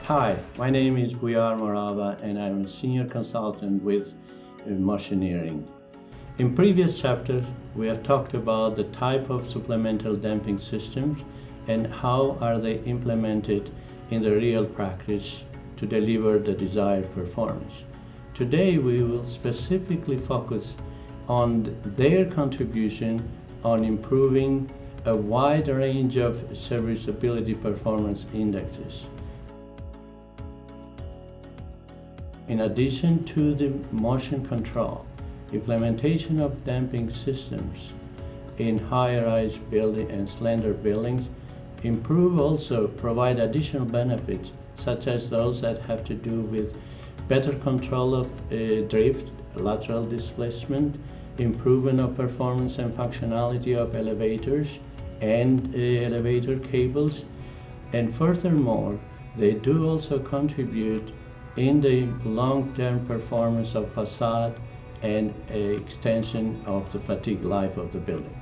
Hi, my name is Bujar Morava and I'm a senior consultant with Motioneering. In previous chapters, we have talked about the type of supplemental damping systems and how are they implemented in the real practice to deliver the desired performance. Today, we will specifically focus on their contribution on improving a wide range of serviceability performance indexes. In addition to the motion control, implementation of damping systems in high-rise building and slender buildings provide additional benefits, such as those that have to do with better control of drift, lateral displacement, improvement of performance and functionality of elevators and elevator cables, and furthermore, they do also contribute in the long-term performance of facade and extension of the fatigue life of the building.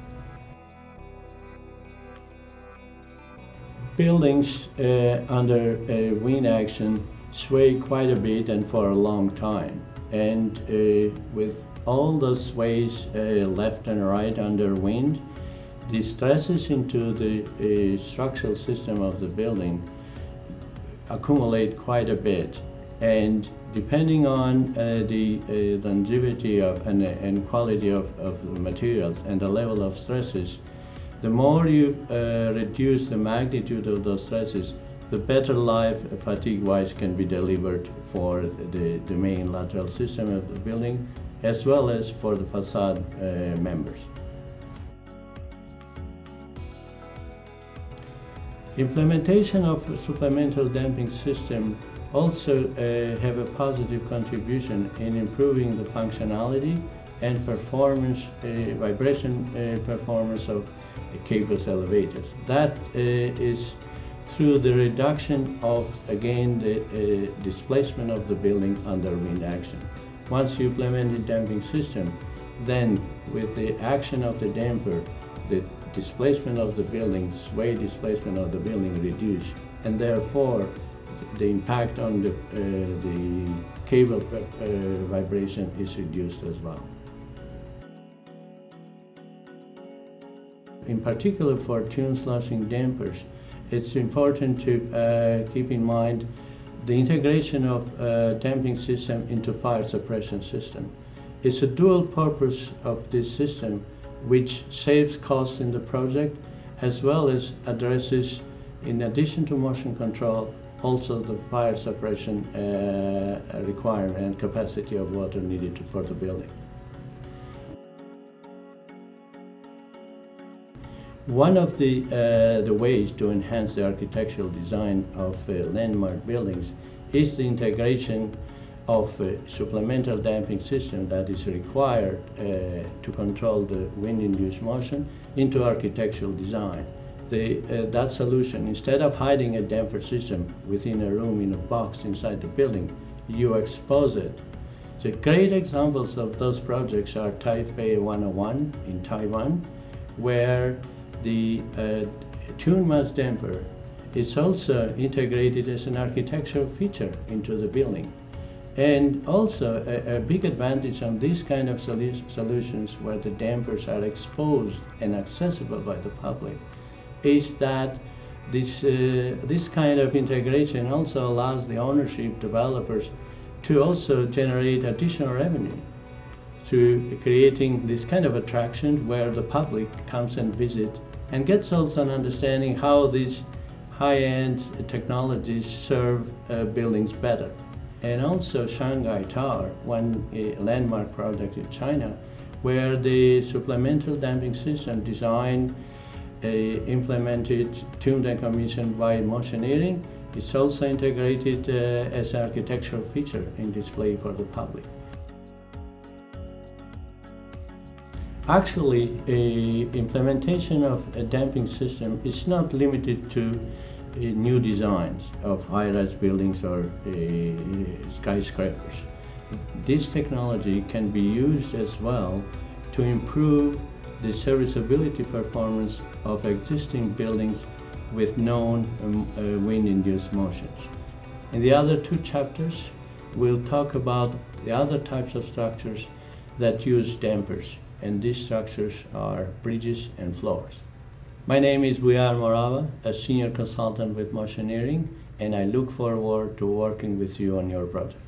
Buildings under wind action sway quite a bit and for a long time. And with all those sways left and right under wind, the stresses into the structural system of the building accumulate quite a bit. And depending on the longevity of and quality of the materials and the level of stresses, the more you reduce the magnitude of those stresses, the better life fatigue-wise can be delivered for the main lateral system of the building, as well as for the facade members. Implementation of supplemental damping system also have a positive contribution in improving the functionality and performance, vibration performance of cables elevators. That is through the reduction of, again, the displacement of the building under wind action. Once you implement the damping system, then with the action of the damper, the displacement of the building, sway displacement of the building reduce, and therefore the impact on the cable vibration is reduced as well. In particular for tune sloshing dampers, it's important to keep in mind the integration of damping system into fire suppression system. It's a dual purpose of this system which saves costs in the project as well as addresses, in addition to motion control, also the fire suppression requirement and capacity of water needed for the building. One of the ways to enhance the architectural design of landmark buildings is the integration of a supplemental damping system that is required to control the wind-induced motion into architectural design. That solution, instead of hiding a damper system within a room in a box inside the building, you expose it. So great examples of those projects are Taipei 101 in Taiwan, where the tune mass damper is also integrated as an architectural feature into the building. And also a big advantage on these kind of solutions where the dampers are exposed and accessible by the public is that this kind of integration also allows the ownership developers to also generate additional revenue through creating this kind of attraction where the public comes and visits and gets also an understanding how these high-end technologies serve buildings better. And also Shanghai Tower, one landmark project in China, where the supplemental damping system designed, implemented, tuned and commissioned by Motioneering, is also integrated as an architectural feature in display for the public. Actually, implementation of a damping system is not limited to new designs of high-rise buildings or skyscrapers. This technology can be used as well to improve the serviceability performance of existing buildings with known wind-induced motions. In the other two chapters, we'll talk about the other types of structures that use dampers, and these structures are bridges and floors. My name is Bujar Morava, a senior consultant with Motioneering, and I look forward to working with you on your project.